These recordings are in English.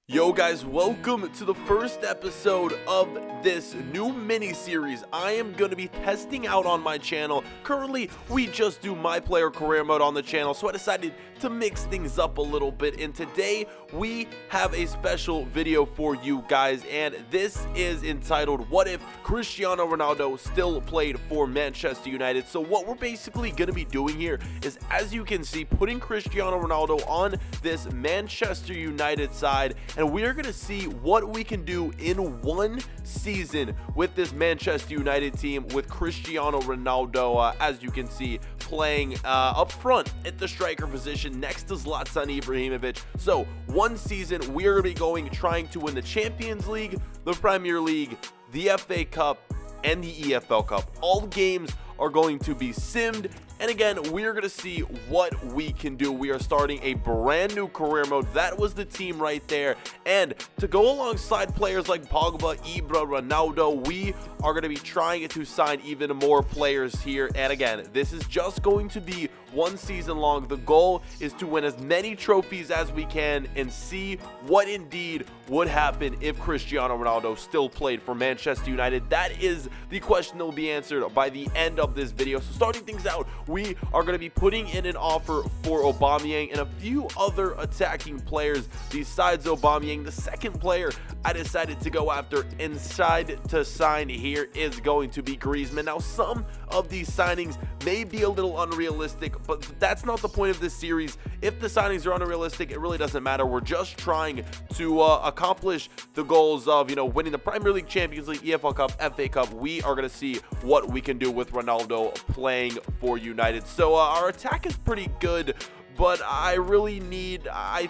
Yo guys, welcome to the first episode of this new mini-series I am going to be testing out on my channel. Currently, we just do my player career mode on the channel, so I decided to mix things up a little bit, and today we have a special video for you guys, and this is entitled, What If Cristiano Ronaldo Still Played for Manchester United? So what we're basically going to be doing here is, as you can see, putting Cristiano Ronaldo on this Manchester United side, and we are going to see what we can do in one season with this Manchester United team with Cristiano Ronaldo, as you can see, playing up front at the striker position next to Zlatan Ibrahimovic. So one season we are going to be trying to win the Champions League, the Premier League, the FA Cup, and the EFL Cup. All games are going to be simmed, and again, we're going to see what we can do. We are starting a brand new career mode. That was the team right there, and to go alongside players like Pogba, Ibra, Ronaldo, we are going to be trying to sign even more players here. And again, this is just going to be one season long. The goal is to win as many trophies as we can and see what indeed would happen if Cristiano Ronaldo still played for Manchester United. That is the question that will be answered by the end of this video. So starting things out, we are going to be putting in an offer for Aubameyang and a few other attacking players besides Aubameyang. The second player I decided to go after inside to sign here is going to be Griezmann. Now, some of these signings may be a little unrealistic, but that's not the point of this series. If the signings are unrealistic, it really doesn't matter. We're just trying to accomplish the goals of, winning the Premier League, Champions League, EFL Cup, FA Cup. We are going to see what we can do with Ronaldo playing for United. So our attack is pretty good, but I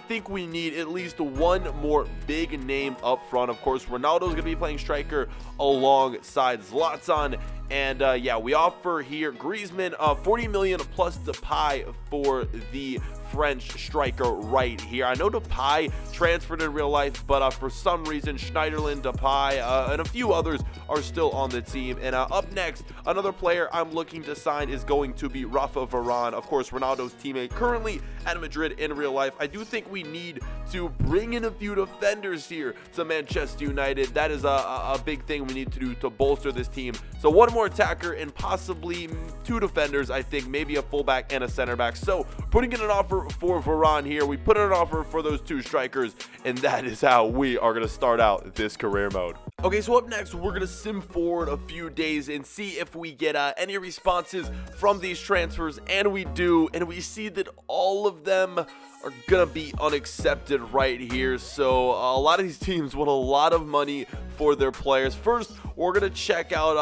think we need at least one more big name up front. Of course, Ronaldo is going to be playing striker alongside Zlatan. And yeah, we offer here Griezmann 40 million plus Depay for the French striker right here. I know Depay transferred in real life, but for some reason Schneiderlin, Depay, and a few others are still on the team. And up next, another player I'm looking to sign is going to be Rafa Varane, of course, Ronaldo's teammate, currently at Madrid in real life. I do think we need to bring in a few defenders here to Manchester United. That is a big thing we need to do to bolster this team. So one more attacker and possibly two defenders, I think, maybe a fullback and a center back. So putting in an offer for Varane here, we put in an offer for those two strikers, and that is how we are going to start out this career mode. Okay, so up next, we're going to sim forward a few days and see if we get any responses from these transfers, and we do, and we see that all of them are gonna be unaccepted right here. So a lot of these teams want a lot of money for their players. First, we're gonna check out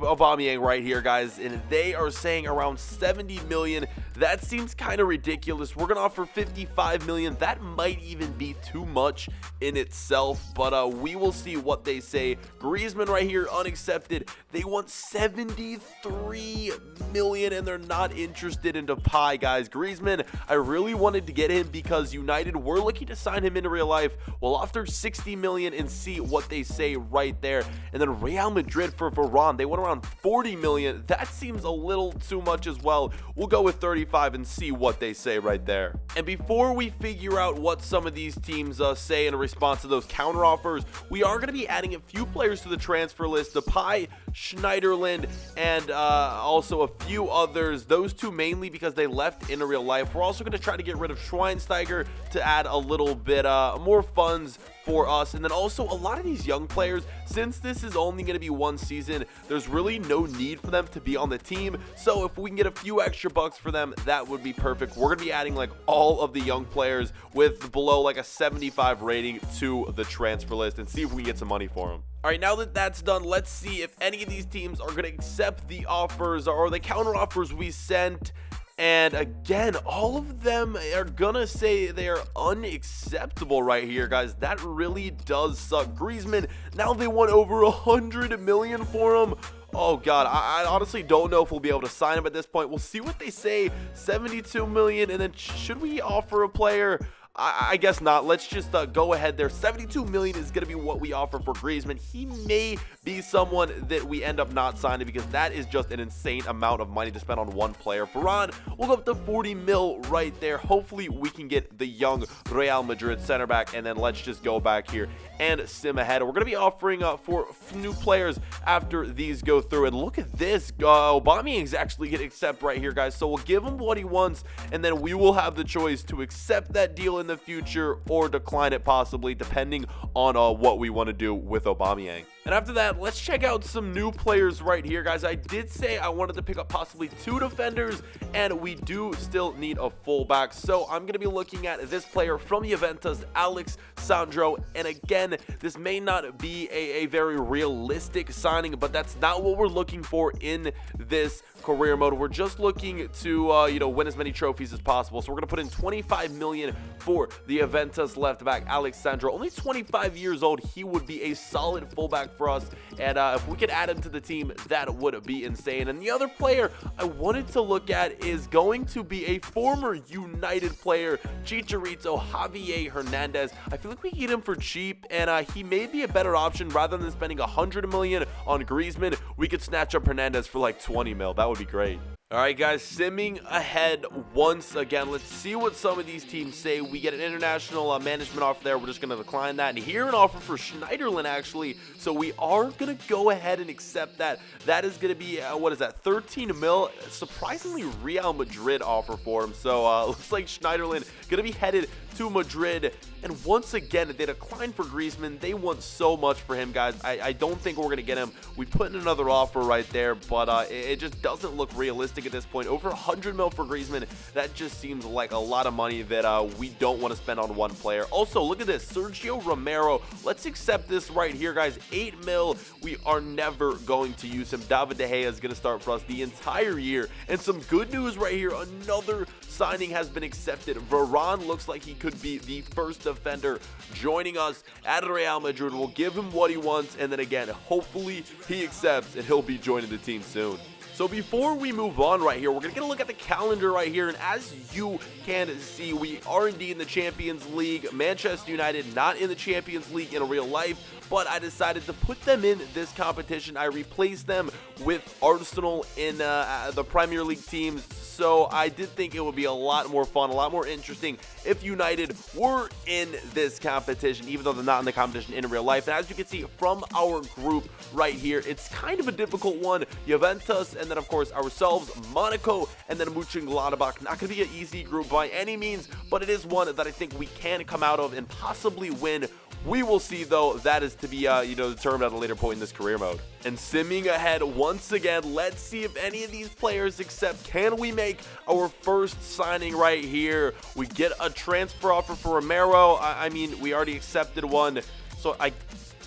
Aubameyang right here, guys, and they are saying around 70 million. That seems kind of ridiculous. We're gonna offer 55 million. That might even be too much in itself, but we will see what they say. Griezmann right here, unaccepted. They want 73 million, and they're not interested in Depay, guys. Griezmann, I really wanted to get him because United were looking to sign him into real life. We'll offer 60 million and see what they say right there. And then Real Madrid for Varane, they want around 40 million. That seems a little too much as well. We'll go with 35 and see what they say right there. And before we figure out what some of these teams say in response to those counter offers, we are going to be adding a few players to the transfer list. Depay, Schneiderlin, and also a few others. Those two mainly because they left in real life. We're also going to try to get rid of Schweinsteiger to add a little bit more funds for us. And then also a lot of these young players, since this is only going to be one season, there's really no need for them to be on the team. So if we can get a few extra bucks for them, that would be perfect. We're going to be adding like all of the young players with below like a 75 rating to the transfer list and see if we can get some money for them. All right, now that that's done, let's see if any of these teams are going to accept the offers or the counter offers we sent. And again, all of them are gonna say they are unacceptable right here, guys. That really does suck. Griezmann, now they want over 100 million for him. Oh god, I honestly don't know if we'll be able to sign him at this point. We'll see what they say. 72 million, and then should we offer a player? I guess not. Let's just go ahead there. 72 million is going to be what we offer for Griezmann. He may be someone that we end up not signing because that is just an insane amount of money to spend on one player. Varane, we'll go up to 40 mil right there. Hopefully we can get the young Real Madrid center back, and then let's just go back here and sim ahead. We're going to be offering for new players after these go through, and look at this. Aubameyang's actually going to accept right here, guys. So we'll give him what he wants, and then we will have the choice to accept that deal in the future or decline it possibly, depending on what we want to do with Aubameyang. And after that, let's check out some new players right here, guys. I did say I wanted to pick up possibly 2 defenders, and we do still need a fullback. So I'm going to be looking at this player from Juventus, Alex Sandro. And again, this may not be a very realistic signing, but that's not what we're looking for in this career mode. We're just looking to win as many trophies as possible. So we're going to put in 25 million for the Juventus left back Alex Sandro. Only 25 years old. He would be a solid fullback for us, and if we could add him to the team, that would be insane. And the other player I wanted to look at is going to be a former United player, Chicharito Javier Hernandez. I feel like we can get him for cheap, and he may be a better option. Rather than spending 100 million on Griezmann, we could snatch up Hernandez for like 20 mil. That would be great. All right, guys, simming ahead once again. Let's see what some of these teams say. We get an international management offer there. We're just going to decline that. And here an offer for Schneiderlin, actually. So we are going to go ahead and accept that. That is going to be, what is that, 13 mil? Surprisingly, Real Madrid offer for him. So looks like Schneiderlin going to be headed to Madrid. And once again, they declined for Griezmann. They want so much for him, guys. I don't think we're going to get him. We put in another offer right there, but it just doesn't look realistic at this point. Over 100 mil for Griezmann, that just seems like a lot of money that we don't want to spend on one player. Also, look at this, Sergio Romero. Let's accept this right here, guys. 8 mil. We are never going to use him. David De Gea is going to start for us the entire year. And some good news right here. Another signing has been accepted. Varane looks like he could be the first defender joining us at Real Madrid. We'll give him what he wants, and then again, hopefully he accepts and he'll be joining the team soon. So before we move on right here, we're going to get a look at the calendar right here. And as you can see, we are indeed in the Champions League. Manchester United not in the Champions League in real life, but I decided to put them in this competition. I replaced them with Arsenal in the Premier League teams. So I did think it would be a lot more fun, a lot more interesting if United were in this competition, even though they're not in the competition in real life. And as you can see from our group right here, it's kind of a difficult one. Juventus, and then of course ourselves, Monaco, and then Mönchengladbach. Not going to be an easy group by any means, but it is one that I think we can come out of and possibly win. We will see, though. That is to be, determined at a later point in this career mode. And simming ahead once again, let's see if any of these players accept. Can we make our first signing right here? We get a transfer offer for Romero. I mean, we already accepted one, so I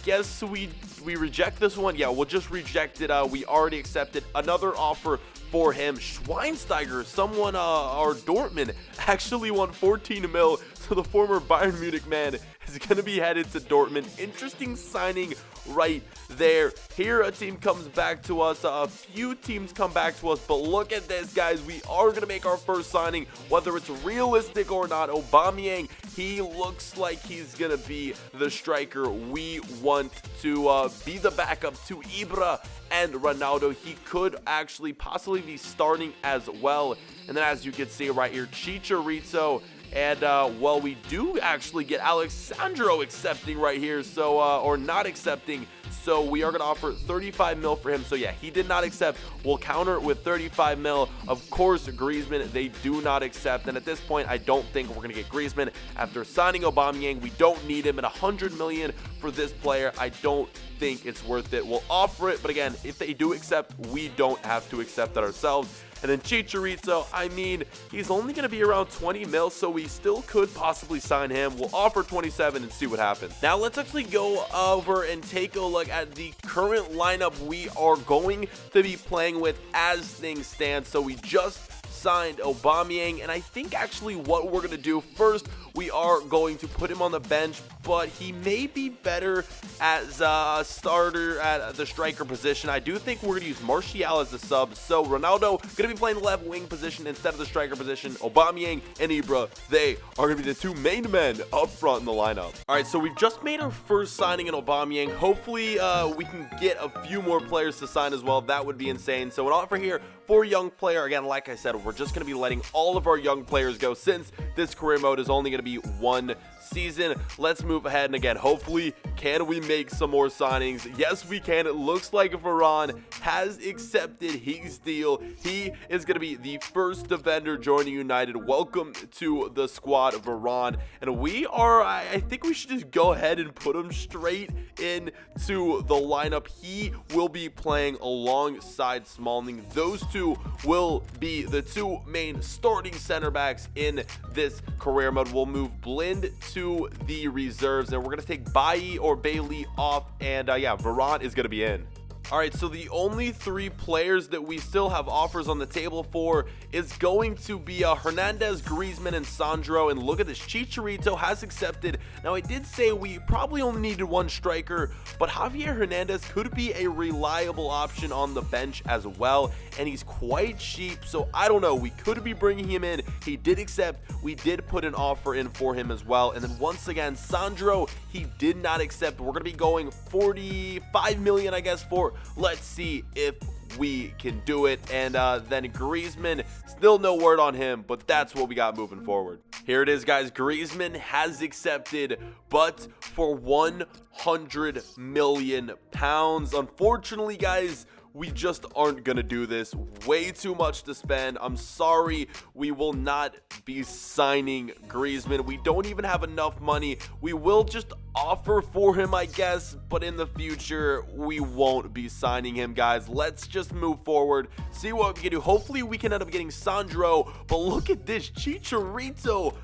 guess we reject this one. Yeah, we'll just reject it. We already accepted another offer for him. Schweinsteiger, someone, or Dortmund, actually won 14 mil. So the former Bayern Munich man is going to be headed to Dortmund. Interesting signing right there. Here a team comes back to us. A few teams come back to us, but look at this, guys. We are going to make our first signing, whether it's realistic or not. Aubameyang, he looks like he's going to be the striker we want to be the backup to Ibra and Ronaldo. He could actually possibly be starting as well. And then as you can see right here, Chicharito. And, well, we do actually get Alex Sandro accepting right here, so, or not accepting. So we are going to offer 35 mil for him. So, yeah, he did not accept. We'll counter with 35 mil. Of course, Griezmann, they do not accept. And at this point, I don't think we're going to get Griezmann. After signing Aubameyang, we don't need him. At 100 million for this player, I don't think it's worth it. We'll offer it, but again, if they do accept, we don't have to accept it ourselves. And then Chicharito, I mean, he's only going to be around 20 mil, so we still could possibly sign him. We'll offer 27 and see what happens. Now, let's actually go over and take a look at the current lineup we are going to be playing with as things stand. So we just signed Aubameyang, and I think actually what we're going to do first, we are going to put him on the bench, but he may be better as a starter at the striker position. I do think we're going to use Martial as the sub, so Ronaldo going to be playing the left wing position instead of the striker position. Aubameyang and Ibra, they are going to be the two main men up front in the lineup. All right, so we've just made our first signing in Aubameyang. Hopefully, we can get a few more players to sign as well. That would be insane. So an offer here for a young player. Again, like I said, we're just going to be letting all of our young players go since this career mode is only going to be one season. Let's move ahead, and again, hopefully, can we make some more signings? Yes, we can. It looks like Varane has accepted his deal. He is going to be the first defender joining United. Welcome to the squad, Varane. And we are, I think we should just go ahead and put him straight into the lineup. He will be playing alongside Smalling. Those two will be the two main starting center backs in this career mode. We'll move Blind to the reserves, and we're going to take Bailly or Bailey off, and yeah, Varane is going to be in. All right, so the only three players that we still have offers on the table for is going to be Hernandez, Griezmann, and Sandro. And look at this, Chicharito has accepted. Now, I did say we probably only needed one striker, but Javier Hernandez could be a reliable option on the bench as well, and he's quite cheap, so I don't know. We could be bringing him in. He did accept. We did put an offer in for him as well. And then once again, Sandro, he did not accept. We're going to be going 45 million, I guess, for. Let's see if we can do it. And then Griezmann, still no word on him, but that's what we got moving forward. Here it is, guys. Griezmann has accepted, but for 100 million pounds. Unfortunately, guys, we just aren't gonna do this. Way too much to spend. I'm sorry, we will not be signing Griezmann. We don't even have enough money. We will just offer for him, I guess, but in the future, we won't be signing him, guys. Let's just move forward, see what we can do. Hopefully, we can end up getting Sandro, but look at this, Chicharito.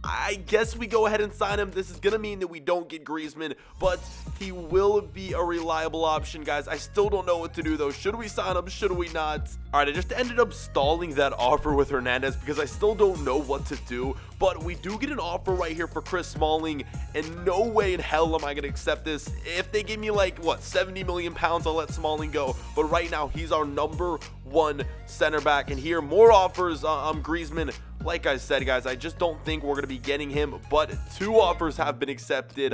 I guess we go ahead and sign him. This is going to mean that we don't get Griezmann, but he will be a reliable option, guys. I still don't know what to do, though. Should we sign him? Should we not? All right, I just ended up stalling that offer with Hernandez because I still don't know what to do, but we do get an offer right here for Chris Smalling, and no way in hell am I going to accept this. If they give me, like, what, 70 million pounds, I'll let Smalling go, but right now, he's our number one center back, and here, more offers. Griezmann, like I said, guys, I just don't think we're going to be getting him, but two offers have been accepted.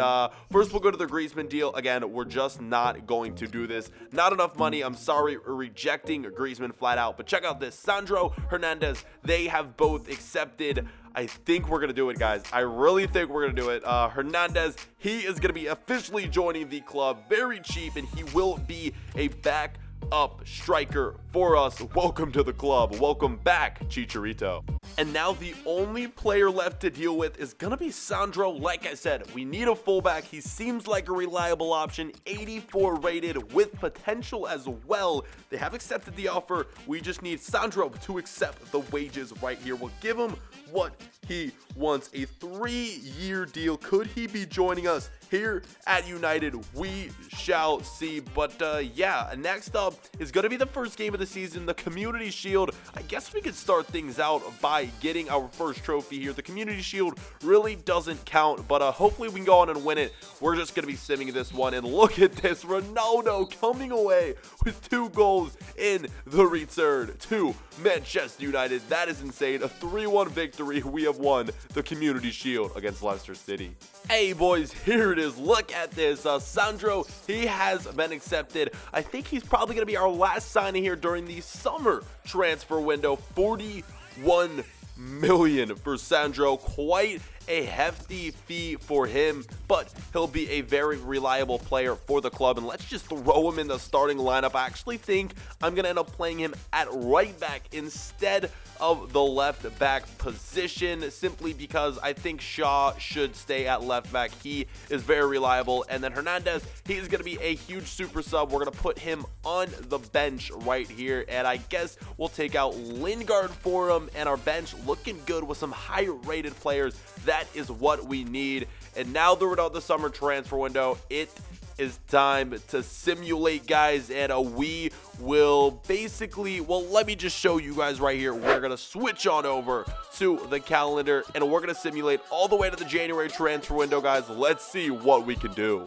First, we'll go to the Griezmann deal. Again, we're just not going to do this. Not enough money. I'm sorry, we're rejecting Griezmann flat out, but check out this. Sandro, Hernandez, they have both accepted. I think we're going to do it, guys. I really think we're going to do it. Hernandez, he is going to be officially joining the club. Very cheap, and he will be a backup striker for us. Welcome to the club. Welcome back, Chicharito. And now the only player left to deal with is going to be Sandro. Like I said, we need a fullback. He seems like a reliable option, 84 rated with potential as well. They have accepted the offer. We just need Sandro to accept the wages right here. We'll give him what he wants, a 3-year deal. Could he be joining us here at United? We shall see. But yeah, next up is going to be the first game of the season, the Community Shield. I guess we could start things out by getting our first trophy here. The Community Shield really doesn't count, but hopefully we can go on and win it. We're just going to be simming this one, and look at this, Ronaldo coming away with 2 goals in the return to Manchester United. That is insane. A 3-1 victory. We have won the Community Shield against Leicester City. Hey boys, here it is. Look at this. Sandro, he has been accepted. I think he's probably going to be our last signing here during the summer transfer window. 41 million for Sandro. Quite a hefty fee for him, but he'll be a very reliable player for the club, and let's just throw him in the starting lineup. I actually think I'm gonna end up playing him at right back instead of the left back position, simply because I think Shaw should stay at left back. He is very reliable. And then Hernandez, he's gonna be a huge super sub. We're gonna put him on the bench right here, and I guess we'll take out Lingard for him, and our bench looking good with some higher rated players. That is what we need. And now that we're out the summer transfer window, it is time to simulate, guys, and we will basically, well, let me just show you guys right here. We're gonna switch on over to the calendar, and we're gonna simulate all the way to the January transfer window, guys. Let's see what we can do.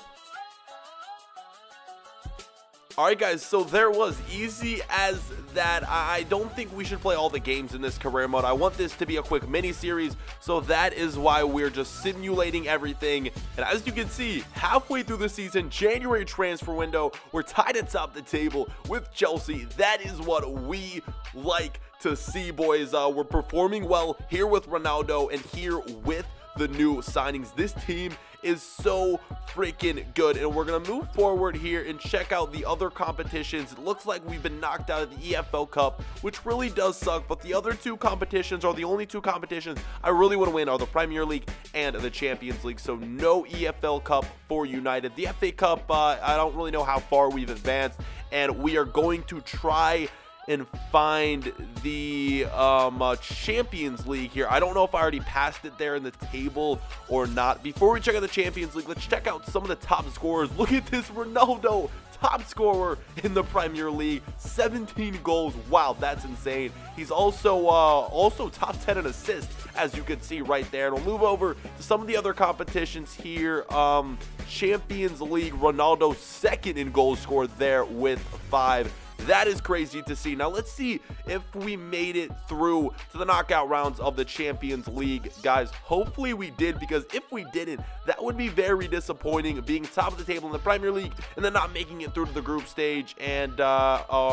Alright guys, so there was, easy as that. I don't think we should play all the games in this career mode. I want this to be a quick mini series, so that is why we're just simulating everything. And as you can see, halfway through the season, January transfer window, we're tied atop the table with Chelsea. That is what we like to see, boys. We're performing well here with Ronaldo and here with the new signings. This team is so freaking good, and we're gonna move forward here and check out the other competitions. It looks like we've been knocked out of the EFL Cup, which really does suck, but the other two competitions are the only two competitions I really want to win, are the Premier League and the Champions League. So no EFL Cup for United. The FA Cup, I don't really know how far we've advanced, and we are going to try and find the Champions League here. I don't know if I already passed it there in the table or not. Before we check out the Champions League, let's check out some of the top scorers. Look at this Ronaldo, top scorer in the Premier League, 17 goals. Wow, that's insane. He's also top 10 in assists, as you can see right there. And we'll move over to some of the other competitions here. Champions League, Ronaldo second in goals scored there with 5. That is crazy to see. Now let's see if we made it through to the knockout rounds of the Champions League, guys. Hopefully we did, because if we didn't, that would be very disappointing, being top of the table in the Premier League and then not making it through to the group stage. And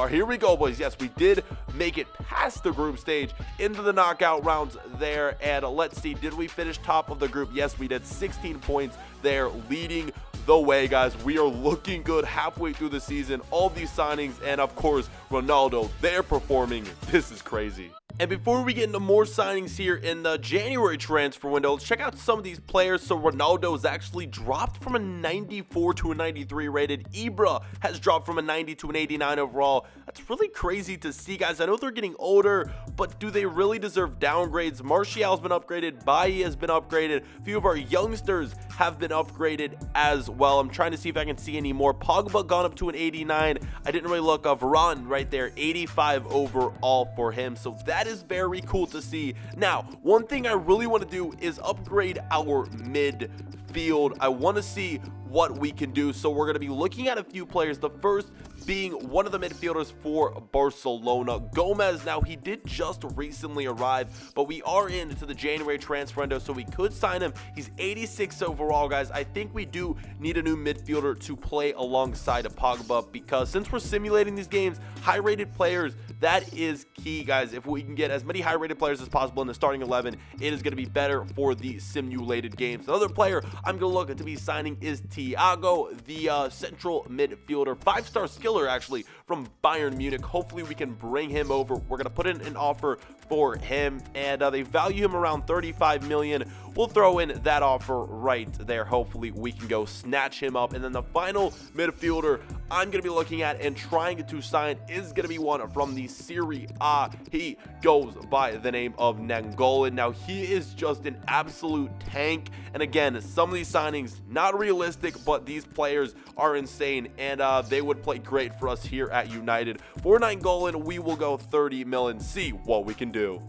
here we go, boys. Yes, we did make it past the group stage into the knockout rounds there. And let's see, did we finish top of the group? Yes, we did. 16 points there, leading the way, guys. We are looking good halfway through the season. All these signings, and of course Ronaldo, they're performing. This is crazy. And before we get into more signings here in the January transfer window, let's check out some of these players. So Ronaldo's actually dropped from a 94 to a 93 rated. Ibra has dropped from a 90 to an 89 overall. That's really crazy to see, guys. I know they're getting older, but do they really deserve downgrades? Martial's been upgraded. Bailly has been upgraded. A few of our youngsters have been upgraded as well. I'm trying to see if I can see any more. Pogba gone up to an 89. I didn't really look up. Varane right there, 85 overall for him. So that is very cool to see. Now, one thing I really want to do is upgrade our midfield. I want to see what we can do. So we're going to be looking at a few players. The first being one of the midfielders for Barcelona, Gomez. Now, he did just recently arrive, but we are into the January transfer window, so we could sign him. He's 86 overall, guys. I think we do need a new midfielder to play alongside of Pogba, because since we're simulating these games, high-rated players, that is key, guys. If we can get as many high-rated players as possible in the starting 11, it is going to be better for the simulated games. Another player I'm going to look to be signing is Thiago, the central midfielder, 5-star skiller actually from Bayern Munich. Hopefully we can bring him over. We're going to put in an offer for him, and they value him around 35 million. We'll throw in that offer right there. Hopefully we can go snatch him up. And then the final midfielder I'm going to be looking at and trying to sign is going to be one from the Serie A. He goes by the name of Nainggolan. Now, he is just an absolute tank. And again, some of these signings, not realistic, but these players are insane, and they would play great for us here at United. For Nainggolan, we will go 30 million, see what we can do.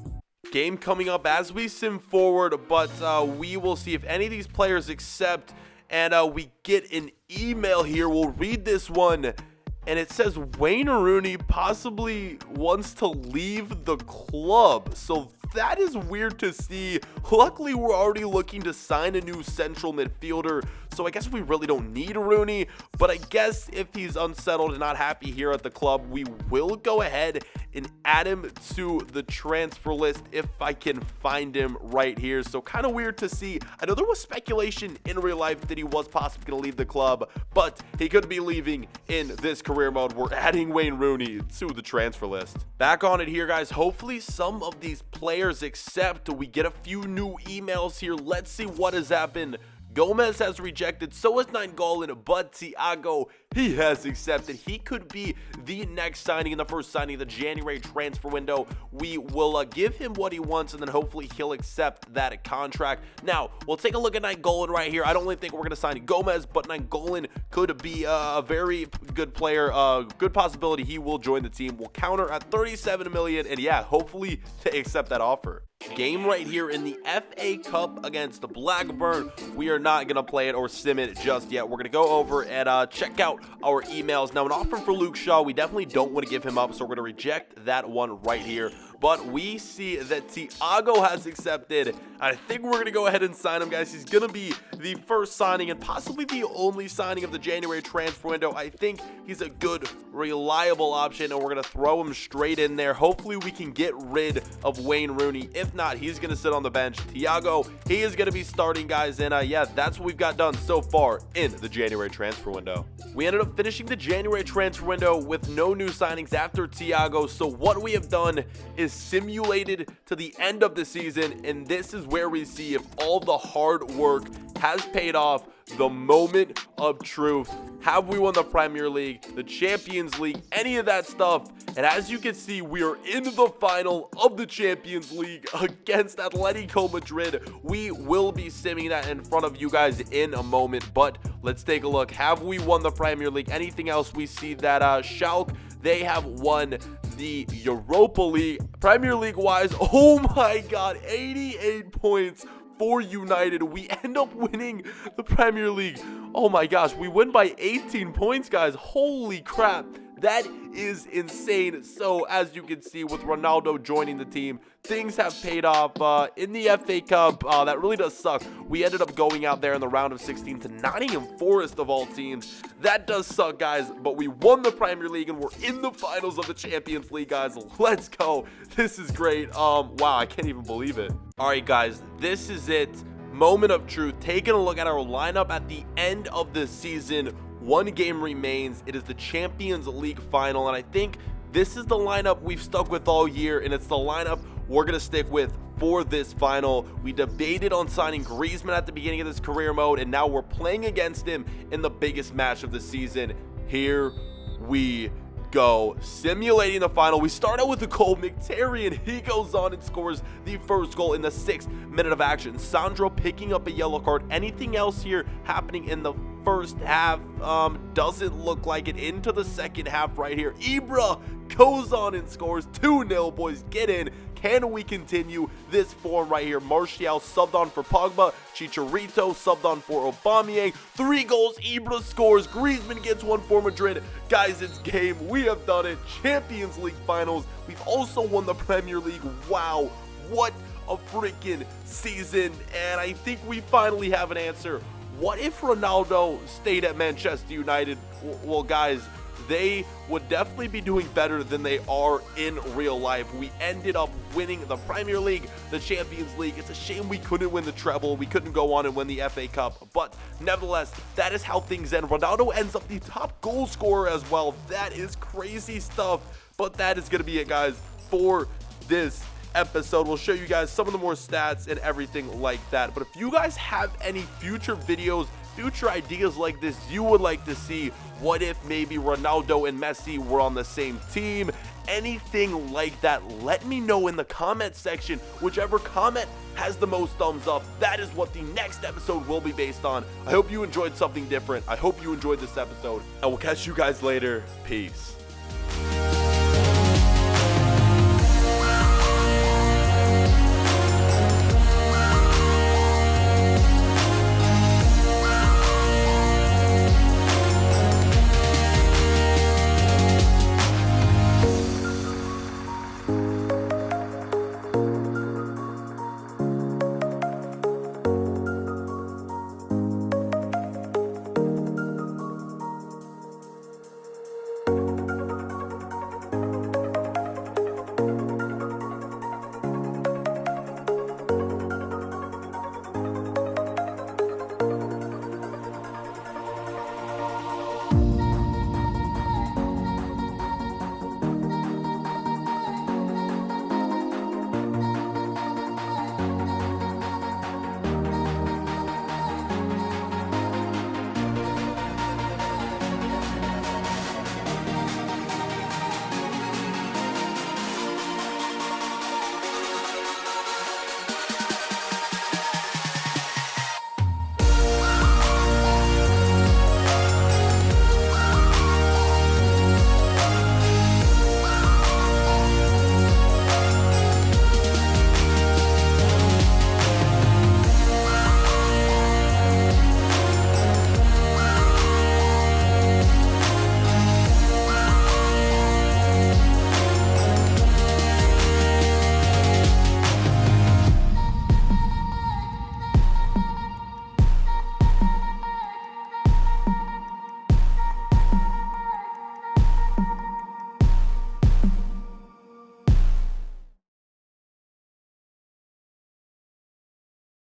Game coming up as we sim forward, but we will see if any of these players accept, and we get an email here. We'll read this one, and it says Wayne Rooney possibly wants to leave the club. So that is weird to see. Luckily, we're already looking to sign a new central midfielder, so I guess we really don't need Rooney. But I guess if he's unsettled and not happy here at the club, we will go ahead and add him to the transfer list if I can find him right here. So kind of weird to see. I know there was speculation in real life that he was possibly going to leave the club, but he could be leaving in this career mode. We're adding Wayne Rooney to the transfer list. Back on it here, guys. Hopefully some of these players accept. We get a few new emails here. Let's see what has happened. Gomez has rejected, so has Nainggolan, but Thiago, he has accepted. He could be the next signing in the first signing of the January transfer window. We will give him what he wants, and then hopefully he'll accept that contract. Now, we'll take a look at Nainggolan right here. I don't really think we're going to sign Gomez, but Nainggolan could be a very good player. Good possibility he will join the team. We'll counter at 37 million, and yeah, hopefully they accept that offer. Game right here in the FA Cup against the Blackburn. We are not going to play it or sim it just yet. We're going to go over and check out our emails. Now, an offer for Luke Shaw, we definitely don't want to give him up, so we're going to reject that one right here. But we see that Thiago has accepted. I think we're going to go ahead and sign him, guys. He's going to be the first signing and possibly the only signing of the January transfer window. I think he's a good, reliable option, and we're going to throw him straight in there. Hopefully, we can get rid of Wayne Rooney. If not, he's going to sit on the bench. Thiago, he is going to be starting, guys. And yeah, that's what we've got done so far in the January transfer window. We ended up finishing the January transfer window with no new signings after Thiago. So what we have done is simulated to the end of the season, and this is where we see if all the hard work has paid off. The moment of truth. Have we won the Premier League, the Champions League, any of that stuff? And as you can see, we are in the final of the Champions League against Atletico Madrid. We will be simming that in front of you guys in a moment, but let's take a look. Have we won the Premier League? Anything else? We see that Schalke, they have won the Europa League. Premier League wise, oh my god, 88 points for United. We end up winning the Premier League. Oh my gosh, we win by 18 points, guys. Holy crap. That is insane. So as you can see, with Ronaldo joining the team, things have paid off in the FA Cup. That really does suck. We ended up going out there in the round of 16 to Nottingham Forest of all teams. That does suck, guys, but we won the Premier League and we're in the finals of the Champions League, guys. Let's go. This is great. Wow, I can't even believe it. All right, guys, this is it. Moment of truth. Taking a look at our lineup at the end of the season. One game remains. It is the Champions League final, and I think this is the lineup we've stuck with all year, and it's the lineup we're going to stick with for this final. We debated on signing Griezmann at the beginning of this career mode, and now we're playing against him in the biggest match of the season. Here we go, simulating the final. We start out with a goal. Mkhitaryan, he goes on and scores the first goal in the 6th minute of action. Sandro picking up a yellow card. Anything else here happening in the first half? Doesn't look like it. Into the second half right here. Ibra goes on and scores 2-0, boys. Get in. Can we continue this form right here? Martial subbed on for Pogba. Chicharito subbed on for Aubameyang. 3 goals. Ibra scores. Griezmann gets 1 for Madrid. Guys, it's game. We have done it. Champions League finals. We've also won the Premier League. Wow. What a freaking season. And I think we finally have an answer. What if Ronaldo stayed at Manchester United? Well, guys, they would definitely be doing better than they are in real life. We ended up winning the Premier League, the Champions League. It's a shame we couldn't win the treble. We couldn't go on and win the FA Cup. But nevertheless, that is how things end. Ronaldo ends up the top goal scorer as well. That is crazy stuff. But that is going to be it, guys, for this episode. We'll show you guys some of the more stats and everything like that. But if you guys have any future videos, future ideas like this you would like to see, what if maybe Ronaldo and Messi were on the same team, anything like that, let me know in the comment section. Whichever comment has the most thumbs up, that is what the next episode will be based on. I hope you enjoyed something different. I hope you enjoyed this episode, and we'll catch you guys later. Peace.